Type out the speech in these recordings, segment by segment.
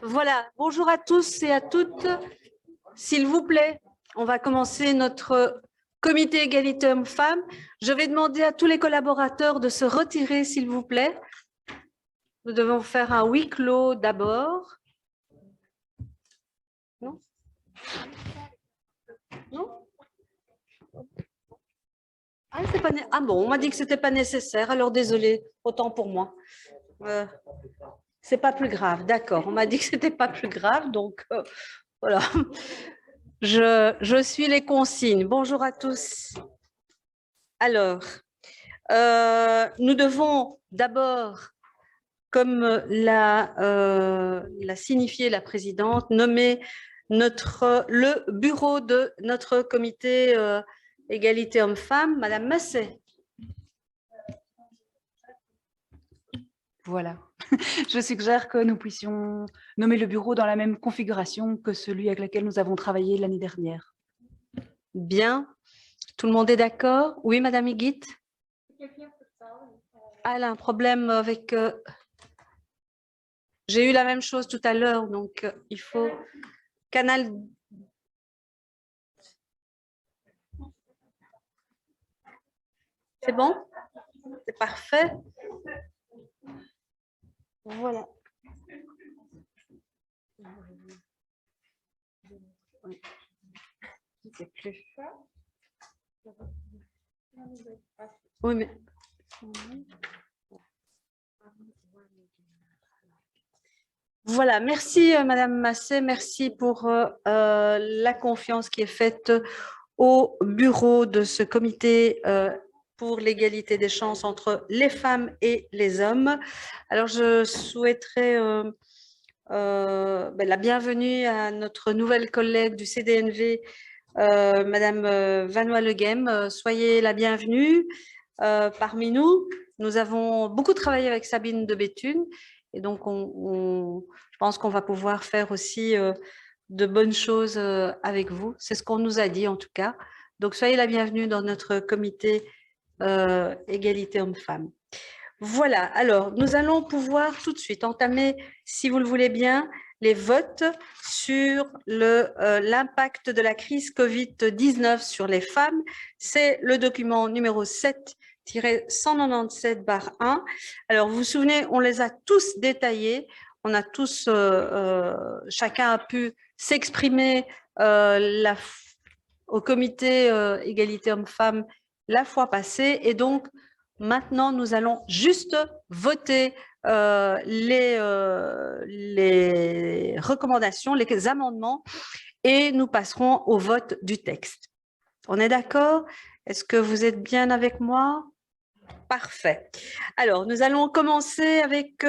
Voilà, bonjour à tous et à toutes. S'il vous plaît, on va commencer notre comité égalité hommes-femmes. Je vais demander à tous les collaborateurs de se retirer, s'il vous plaît. Nous devons faire un huis clos d'abord. Non? Non? Ah bon, on m'a dit que ce n'était pas nécessaire, alors désolé, autant pour moi. C'est pas plus grave, d'accord. On m'a dit que ce n'était pas plus grave, donc voilà. Je suis les consignes. Bonjour à tous. Alors, nous devons d'abord, comme l'a signifié la présidente, nommer le bureau de notre comité égalité hommes-femmes, Madame Masset. Voilà. Je suggère que nous puissions nommer le bureau dans la même configuration que celui avec lequel nous avons travaillé l'année dernière. Bien. Tout le monde est d'accord? Oui, Madame Higuit? Elle a un problème avec... J'ai eu la même chose tout à l'heure, donc il faut... Canal... C'est bon? C'est parfait. Voilà. Oui, mais... Voilà, merci Madame Masset, merci pour la confiance qui est faite au bureau de ce comité pour l'égalité des chances entre les femmes et les hommes. Alors, je souhaiterais la bienvenue à notre nouvelle collègue du CDNV, Madame Vanoy-Le Guem. Soyez la bienvenue parmi nous. Nous avons beaucoup travaillé avec Sabine de Béthune et donc je pense qu'on va pouvoir faire aussi de bonnes choses avec vous. C'est ce qu'on nous a dit en tout cas. Donc soyez la bienvenue dans notre comité égalité hommes-femmes. Voilà, alors nous allons pouvoir tout de suite entamer, si vous le voulez bien, les votes sur l'impact de la crise Covid-19 sur les femmes. C'est le document numéro 7-197/1. Alors, vous vous souvenez, on les a tous détaillés. On a tous, chacun a pu s'exprimer au comité égalité hommes-femmes la fois passée. Et donc, maintenant, nous allons juste voter les recommandations, les amendements, et nous passerons au vote du texte. On est d'accord? Est-ce que vous êtes bien avec moi? Parfait. Alors, nous allons commencer avec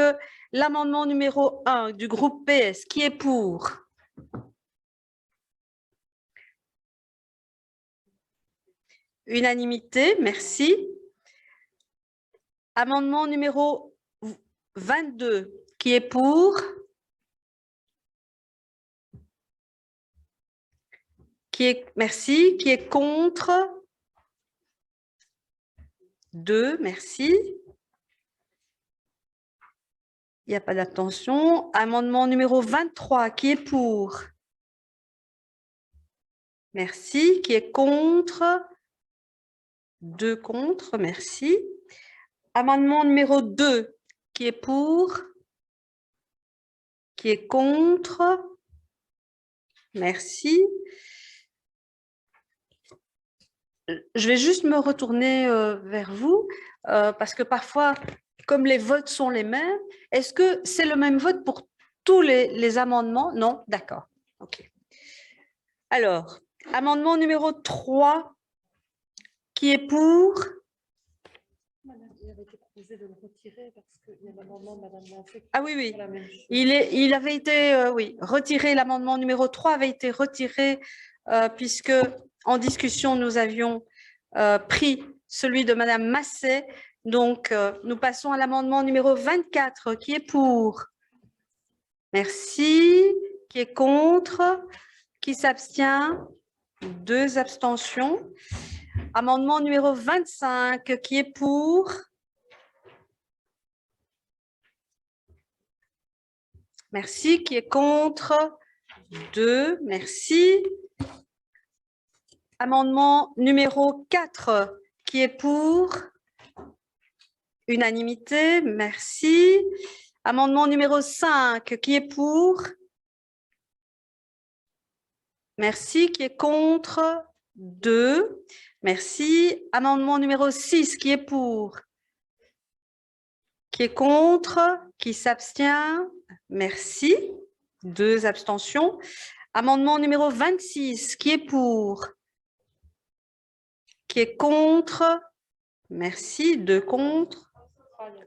l'amendement numéro 1 du groupe PS. Qui est pour? Unanimité, merci. Amendement numéro 22, qui est pour? Merci. Qui est contre? 2, merci. Il n'y a pas d'abstention. Amendement numéro 23, qui est pour? Merci. Qui est contre? 2 contre, merci. Amendement numéro 2, qui est pour? Qui est contre? Merci. Je vais juste me retourner vers vous, parce que parfois, comme les votes sont les mêmes, est-ce que c'est le même vote pour tous les amendements? Non? D'accord. OK. Alors, amendement numéro 3, qui est pour? Ah oui, oui. Il avait été, oui, retiré. L'amendement numéro 3 avait été retiré puisque en discussion, nous avions pris celui de Madame Masset. Donc, nous passons à l'amendement numéro 24. Qui est pour? Merci. Qui est contre? Qui s'abstient? 2 abstentions. Amendement numéro 25. Qui est pour? Merci. Qui est contre? 2. Merci. Amendement numéro 4. Qui est pour? Unanimité. Merci. Amendement numéro 5. Qui est pour? Merci. Qui est contre? 2. Merci. Amendement numéro 6. Qui est pour? Qui est contre? Qui s'abstient? Merci. 2 abstentions. Amendement numéro 26. Qui est pour? Qui est contre? Merci. 2 contre.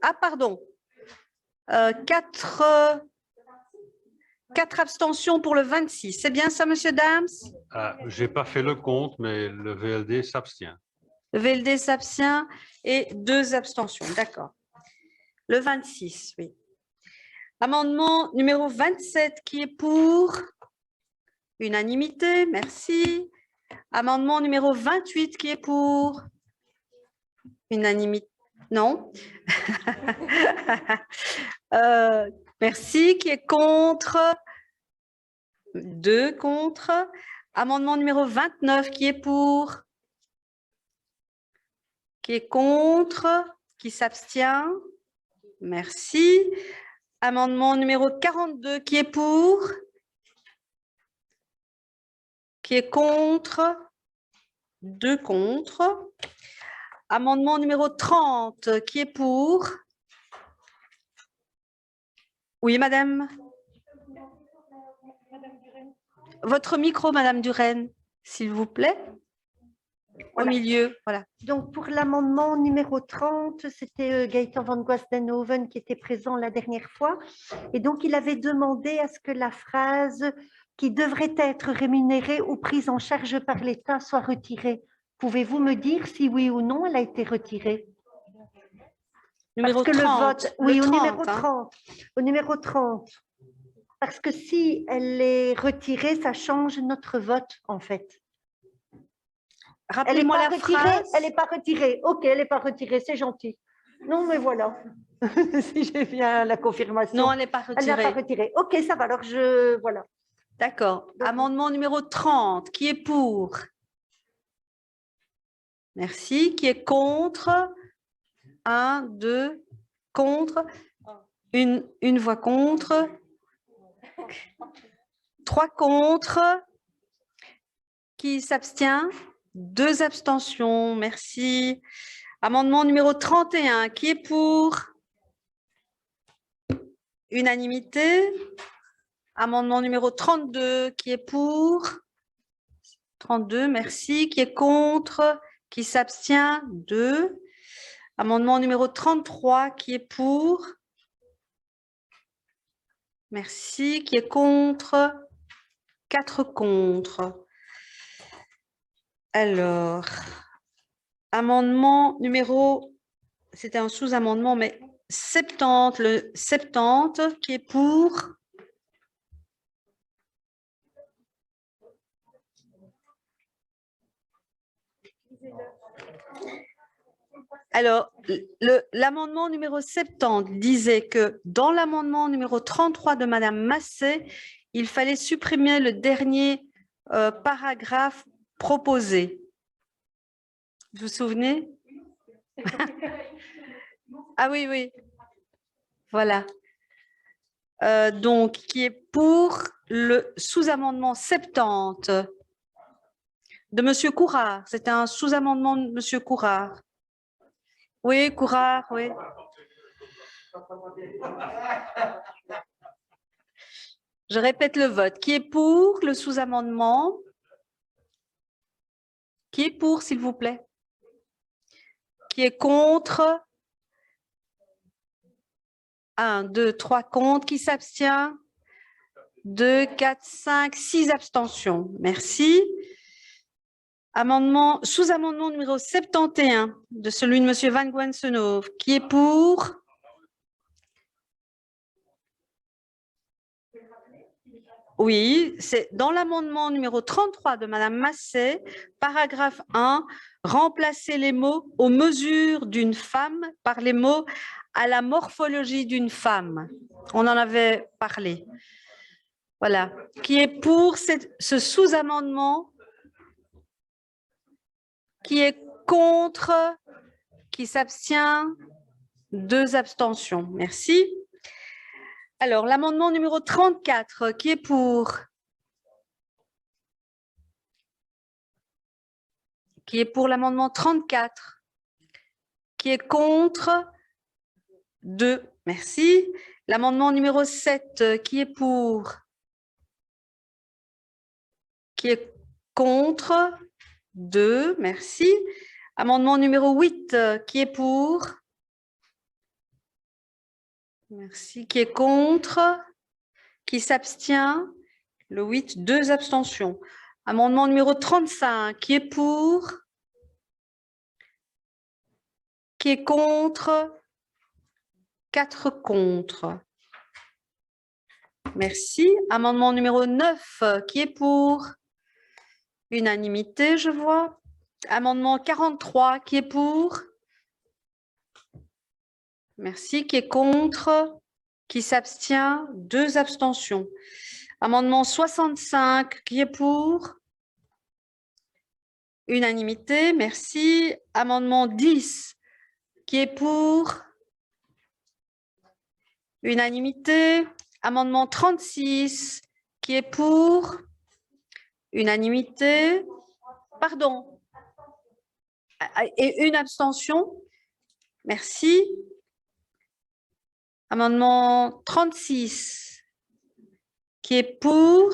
Ah, pardon. 4 abstentions pour le 26. C'est bien ça, monsieur Dams? Je n'ai pas fait le compte, mais le VLD s'abstient. Le VLD s'abstient et 2 abstentions. D'accord. Le 26, oui. Amendement numéro 27, qui est pour? Unanimité, merci. Amendement numéro 28, qui est pour? Unanimité, non. Merci, qui est contre? 2 contre. Amendement numéro 29, qui est pour? Qui est contre? Qui s'abstient? Merci. Amendement numéro 42, qui est pour? Qui est contre? 2 contre. Amendement numéro 30, qui est pour? Oui, madame. Votre micro, madame Duren, s'il vous plaît. Au milieu, voilà. Donc, pour l'amendement numéro 30, c'était Gaëtan van Guasdenhoven qui était présent la dernière fois. Et donc, il avait demandé à ce que la phrase « qui devrait être rémunérée ou prise en charge par l'État » soit retirée. Pouvez-vous me dire si oui ou non elle a été retirée? Numéro Parce que 30, le vote, oui, le au 30, numéro 30. Au numéro 30. Parce que si elle est retirée, ça change notre vote, en fait. Rappelez-moi la phrase. Elle n'est pas retirée. OK, elle n'est pas retirée, c'est gentil. Non, mais voilà. Si j'ai bien la confirmation. Non, elle n'est pas Elle n'est retirée. pas retirée. OK, ça va. Alors, voilà. D'accord. Amendement numéro 30, qui est pour? Merci. Qui est contre? 1, 2, contre. Une voix contre. 3 contre. Qui s'abstient? 2 abstentions. Merci. Amendement numéro 31, qui est pour? Unanimité. Amendement numéro 32, qui est pour? 32, merci. Qui est contre? Qui s'abstient? 2. Amendement numéro 33, qui est pour? Merci. Qui est contre? 4 contre. Alors, amendement numéro, c'était un sous-amendement, mais 70, le 70, qui est pour? Alors, l'amendement numéro 70 disait que dans l'amendement numéro 33 de Madame Massé, il fallait supprimer le dernier paragraphe proposé. Vous vous souvenez? Ah oui, oui. Voilà. Donc, qui est pour le sous-amendement 70 de Monsieur Courard. C'était un sous-amendement de Monsieur Courard. Oui, Courard, oui. Je répète le vote. Qui est pour le sous-amendement? Qui est pour, s'il vous plaît? Qui est contre? 1, 2, 3 contre. Qui s'abstient? 2, 4, 5, 6 abstentions. Merci. Amendement, sous-amendement numéro 71 de celui de Monsieur Van Guensenhoven. Qui est pour? Oui, c'est dans l'amendement numéro 33 de Madame Masset, paragraphe 1, remplacer les mots « aux mesures d'une femme » par les mots « à la morphologie d'une femme ». On en avait parlé. Voilà. Qui est pour ce sous-amendement? Qui est contre? Qui s'abstient? 2 abstentions. Merci. Alors, l'amendement numéro 34, qui est pour? Qui est pour l'amendement 34? Qui est contre? 2. Merci. L'amendement numéro 7, qui est pour? Qui est contre? 2. Merci. Amendement numéro 8, qui est pour? Merci. Qui est contre? Qui s'abstient? Le 8, 2 abstentions. Amendement numéro 35, qui est pour? Qui est contre? 4 contre. Merci. Amendement numéro 9, qui est pour? Unanimité, je vois. Amendement 43, qui est pour? Merci. Qui est contre? Qui s'abstient? 2 abstentions. Amendement 65, qui est pour? Unanimité, merci. Amendement 10, qui est pour? Unanimité. Amendement 36, qui est pour? Unanimité. Pardon. Et une abstention. Merci. Amendement 36, qui est pour?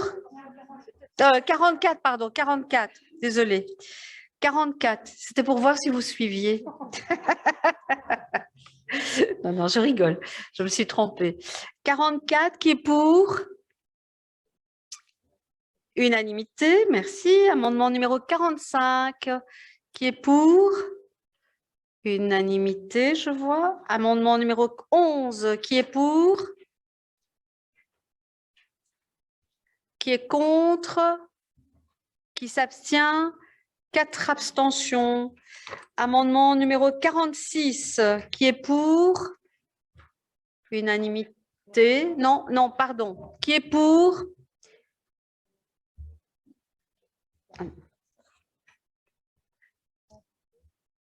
44, pardon, 44. Désolée. 44. C'était pour voir si vous suiviez. Non, non, je rigole. Je me suis trompée. 44, qui est pour? Unanimité, merci. Amendement numéro 45, qui est pour? Unanimité, je vois. Amendement numéro 11, qui est pour? Qui est contre? Qui s'abstient? 4 abstentions. Amendement numéro 46, qui est pour? Unanimité. Non, non, pardon. Qui est pour?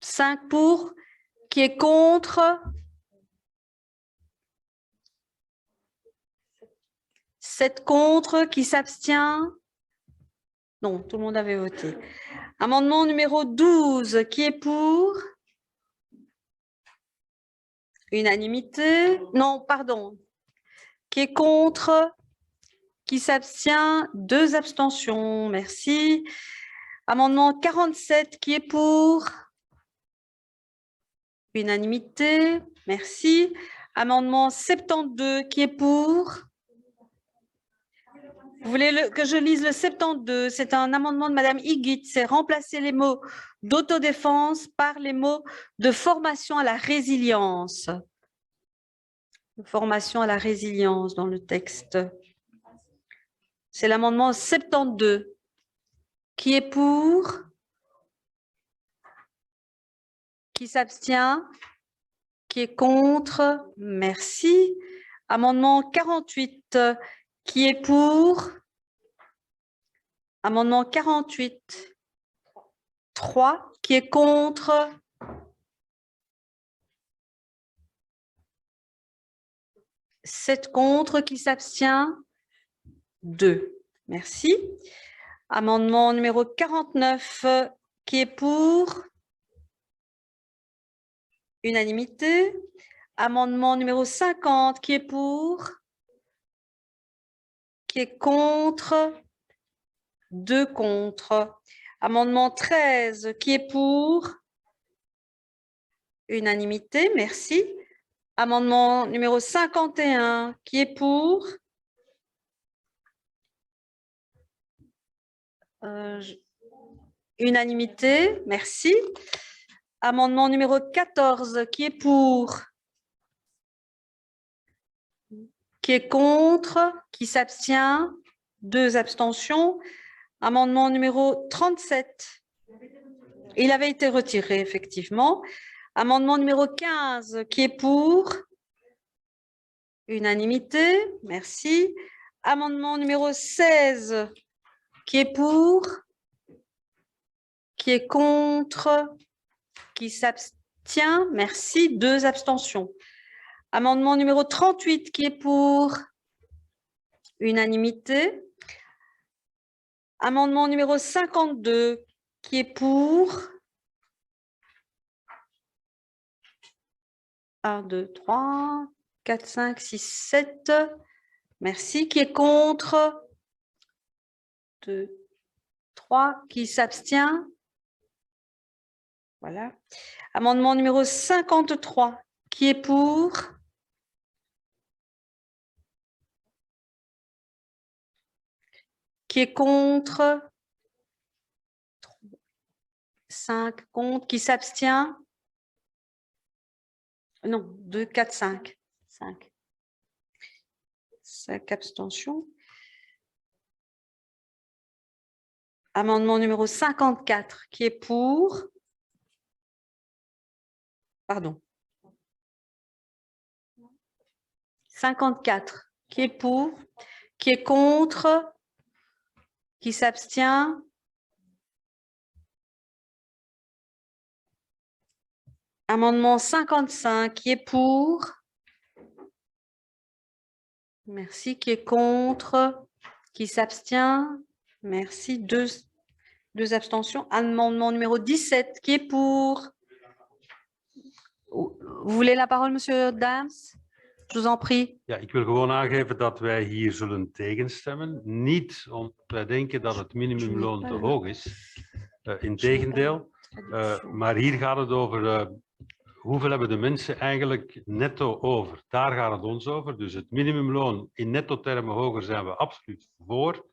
Cinq pour. Qui est contre? 7 contre. Qui s'abstient? Non, tout le monde avait voté. Amendement numéro 12, qui est pour? Unanimité. Non, pardon. Qui est contre? Qui s'abstient? 2 abstentions. Merci. Amendement 47, qui est pour? Unanimité. Merci. Amendement 72, qui est pour? Vous voulez que je lise le 72? C'est un amendement de Madame Higuit. C'est remplacer les mots d'autodéfense par les mots de formation à la résilience. Formation à la résilience dans le texte. C'est l'amendement 72. Qui est pour? Qui s'abstient? Qui est contre? Merci. Amendement 48. Qui est pour? Amendement 48. 3. Qui est contre? Sept contre. Qui s'abstient? 2. Merci. Amendement numéro 49. Qui est pour? Unanimité. Amendement numéro 50. Qui est pour? Qui est contre? 2 contre. Amendement 13, qui est pour? Unanimité, merci. Amendement numéro 51, qui est pour? Unanimité, merci. Amendement numéro 14, qui est pour? Qui Qui est contre? Qui s'abstient? 2 abstentions. Amendement numéro 37. Il avait été retiré, effectivement. Amendement numéro 15. Qui est pour? Unanimité. Merci. Amendement numéro 16. Qui est pour? Qui est contre? Qui s'abstient? Merci. 2 abstentions. Amendement numéro 38. Qui est pour? Unanimité. Amendement numéro 52. Qui est pour? 1, 2, 3, 4, 5, 6, 7. Merci. Qui est contre? 2, 3. Qui s'abstient? Voilà. Amendement numéro 53. Qui est pour? Qui est contre? 5 contre. Qui s'abstient? Non, 2, 4, 5. 5. 5 abstentions. Amendement numéro 54. Qui est pour? Pardon. 54. Qui est pour? Qui est contre? Qui s'abstient? Amendement 55. Qui est pour? Merci. Qui est contre? Qui s'abstient? Merci. 2 abstentions. Amendement numéro 17. Qui est pour? Vous voulez la parole, monsieur Daams? Je vous en prie. Ja, ik wil gewoon aangeven dat wij hier zullen tegenstemmen. Niet omdat wij denken dat het minimumloon te hoog is. Integendeel. Maar hier gaat het over hoeveel hebben de mensen eigenlijk netto over. Daar gaat het ons over. Dus het minimumloon in netto termen hoger zijn we absoluut voor.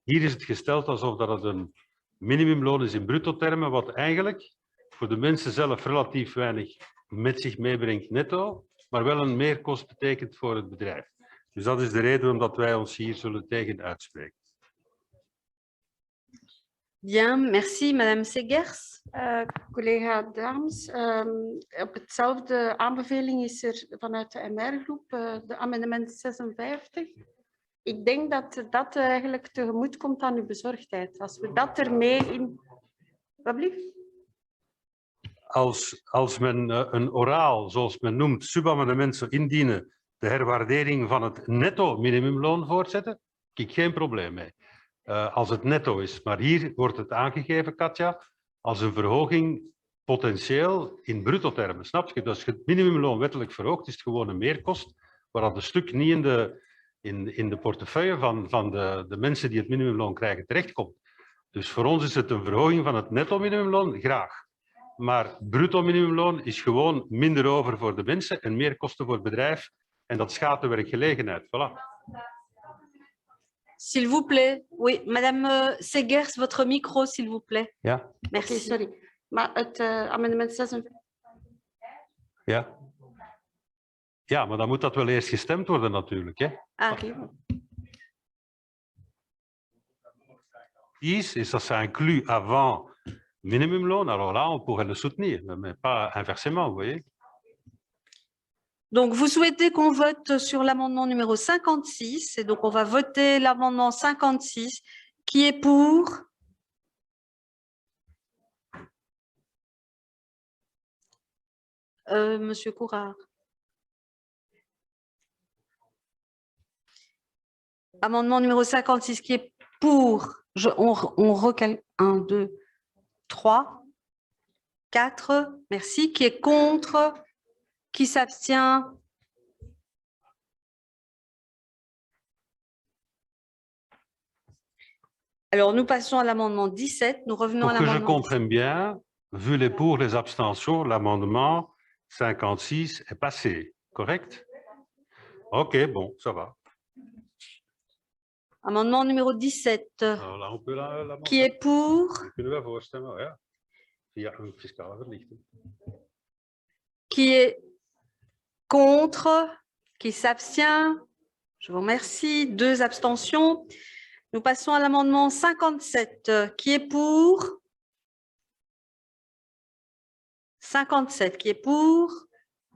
Hier is het gesteld alsof dat het een minimumloon is in bruto termen, wat eigenlijk voor de mensen zelf relatief weinig met zich meebrengt netto, maar wel een meerkost betekent voor het bedrijf. Dus dat is de reden waarom dat wij ons hier zullen tegen uitspreken. Bien, merci, madame Segers. Collega Daams, op hetzelfde aanbeveling is er vanuit de MR-groep de amendement 56. Ik denk dat dat eigenlijk tegemoet komt aan uw bezorgdheid. Als we dat ermee in... Wat blieft? Als men een oraal, zoals men noemt, subamendement zou indienen, de herwaardering van het netto minimumloon voortzetten, heb ik geen probleem mee. Als het netto is. Maar hier wordt het aangegeven, Katja, als een verhoging potentieel in bruto termen. Snap je? Als het minimumloon wettelijk verhoogt, is het gewoon een meerkost, waar dat een stuk niet in de portefeuille van de mensen die het minimumloon krijgen terechtkomt. Dus voor ons is het een verhoging van het netto minimumloon, graag. Maar bruto minimumloon is gewoon minder over voor de mensen en meer kosten voor het bedrijf. En dat schaadt de werkgelegenheid. Voilà. S'il vous plaît. Oui, madame Segers, votre micro, s'il vous plaît. Ja. Merci. Okay, sorry. Maar het amendement 56... Ja. Ja, maar dan moet dat wel eerst gestemd worden natuurlijk. Hè. Et ça s'inclut avant minimumloon, alors là, on pourrait le soutenir, mais pas inversement, vous voyez. Donc, vous souhaitez qu'on vote sur l'amendement numéro 56, et donc on va voter l'amendement 56. Qui est pour? Monsieur Courard. Amendement numéro 56, qui est pour? On recalque 1, 2, 3, 4. Merci. Qui est contre? Qui s'abstient? Alors, nous passons à l'amendement 17. Nous revenons à Pour que je l'amendement comprenne bien, vu les pour, les abstentions, l'amendement 56 est passé, correct? Ok, bon, ça va. Amendement numéro 17. Alors là, on peut Qui est pour? Kunnen we voorstemmen, ja. Via een fiscale verlichting. Qui est contre? Qui s'abstient? Je vous remercie. 2 abstentions. Nous passons à l'amendement 57. Qui est pour? 57. Qui est pour?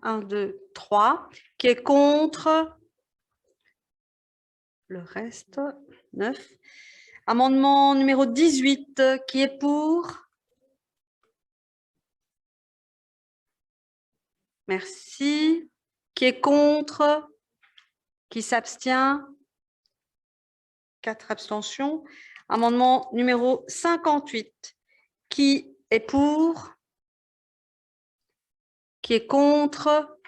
1, 2, 3. Qui est contre? Le reste, 9. Amendement numéro 18. Qui est pour? Merci. Qui est contre? Qui s'abstient? 4 abstentions. Amendement numéro 58. Qui est pour? Qui est contre?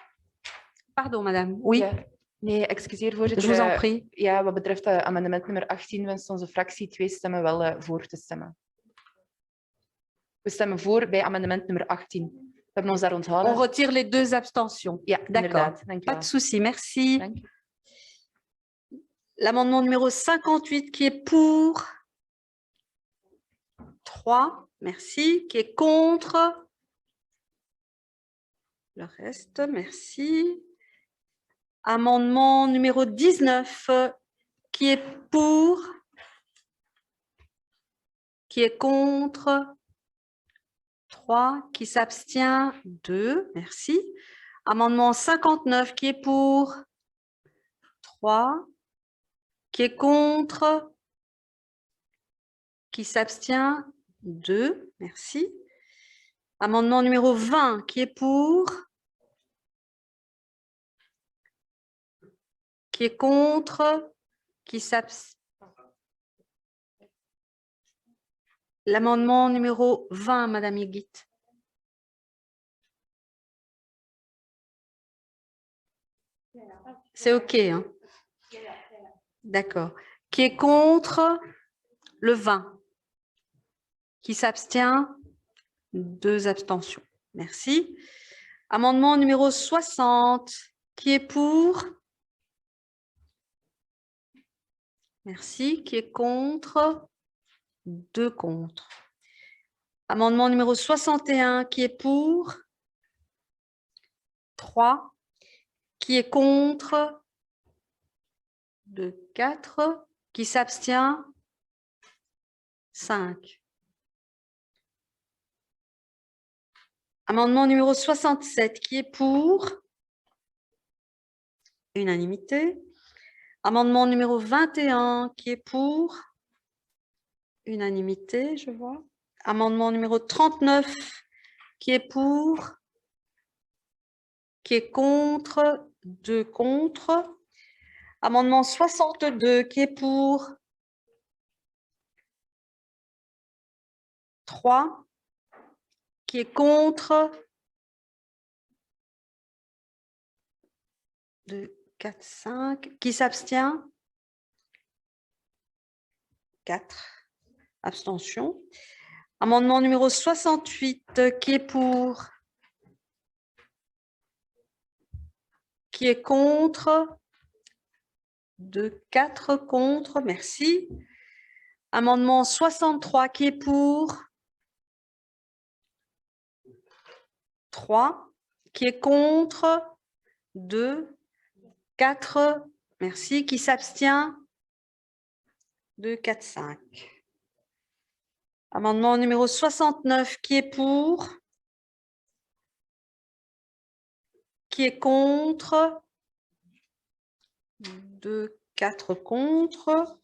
Pardon, madame. Oui, Ja. Nee, excuseer voorzitter. je vous en prie. Ja, wat betreft amendement nummer 18 wenst onze fractie 2 stemmen wel voor te stemmen. We stemmen voor bij amendement nummer 18. We hebben ons daar onthouden. On retire les 2 abstentions. Ja, D'accord. inderdaad. Dank je Pas wel. de souci, merci. Dank je. L'amendement numéro 58 qui est pour? 3, merci. Qui est contre? Le reste, merci. Amendement numéro 19 qui est pour? Qui est contre? 3. Qui s'abstient? 2, merci. Amendement 59 qui est pour? 3. Qui est contre? Qui s'abstient? 2, merci. Amendement numéro 20 qui est pour? Qui est contre? Qui s'abstient? L'amendement numéro 20, madame Higuit. C'est OK, hein? D'accord. Qui est contre le 20? Qui s'abstient? 2 abstentions. Merci. Amendement numéro 60. Qui est pour? Merci. Qui est contre? 2 contre. Amendement numéro 61. Qui est pour? 3. Qui est contre? 2, 4. Qui s'abstient? 5. Amendement numéro 67. Qui est pour? Unanimité. Amendement numéro 21. Qui est pour? Unanimité, je vois. Amendement numéro 39. Qui est pour? Qui est contre? 2 contre. Amendement 62, qui est pour? 3. Qui est contre? 2, 4, 5. Qui s'abstient? 4. Abstention. Amendement numéro 68, qui est pour? Qui est contre? 2, 4 contre, merci. Amendement 63, qui est pour? 3. Qui est contre? 2, 4, merci. Qui s'abstient? 2, 4, 5. Amendement numéro 69, qui est pour? Qui est contre? 2, 4 contre.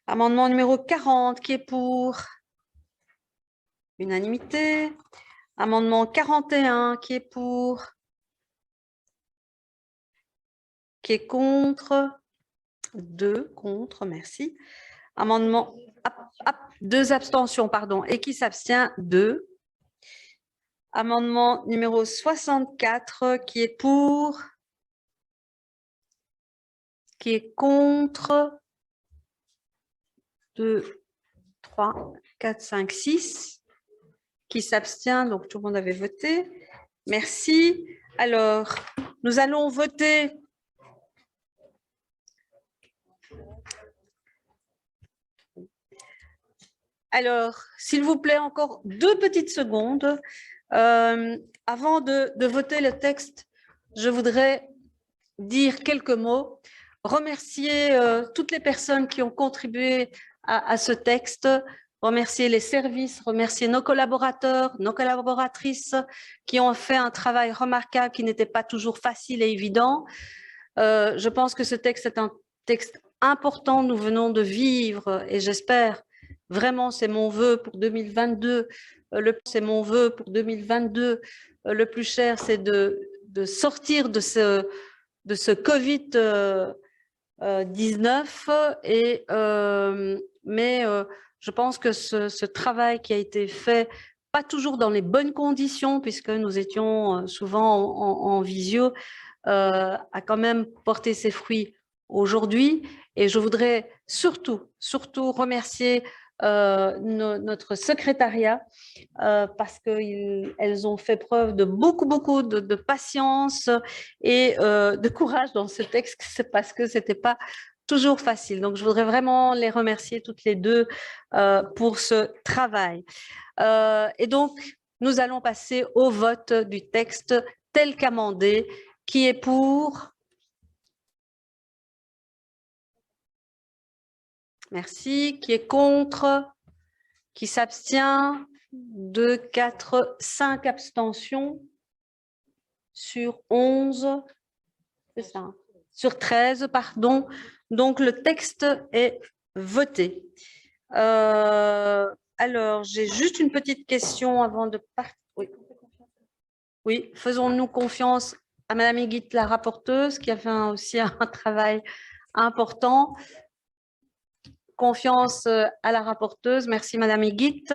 Amendement numéro 40, qui est pour? Unanimité. Amendement 41, qui est pour? Qui est contre? 2 contre, merci. Amendement, 2 abstentions, pardon, et qui s'abstient? 2. Amendement numéro 64, qui est pour? Qui est contre? 2, 3, 4, 5, 6. Qui s'abstient? Donc, tout le monde avait voté. Merci. Alors, nous allons voter. Alors, s'il vous plaît, encore 2 petites secondes. Avant de voter le texte, je voudrais dire quelques mots. remercier toutes les personnes qui ont contribué à ce texte, remercier les services, remercier nos collaborateurs, nos collaboratrices qui ont fait un travail remarquable qui n'était pas toujours facile et évident. Je pense que ce texte est un texte important, nous venons de vivre et j'espère vraiment, c'est mon vœu pour 2022, c'est mon vœu pour 2022, le plus cher c'est de sortir de ce Covid-19 mais je pense que ce travail qui a été fait, pas toujours dans les bonnes conditions, puisque nous étions souvent en visio, a quand même porté ses fruits aujourd'hui. Et je voudrais surtout remercier notre secrétariat parce qu'elles ont fait preuve de beaucoup de patience et de courage dans ce texte, parce que c'était pas toujours facile. Donc, je voudrais vraiment les remercier toutes les deux pour ce travail. Et donc, nous allons passer au vote du texte tel qu'amendé. Qui est pour? Merci. Qui est contre? Qui s'abstient? 2, 4, 5 abstentions sur 11. C'est ça. Sur 13, pardon. Donc, le texte est voté. Alors, j'ai juste une petite question avant de partir. Oui, faisons-nous confiance à Madame Higuit, la rapporteuse, qui a fait aussi un travail important. Confiance à la rapporteuse. Merci Madame Higuit.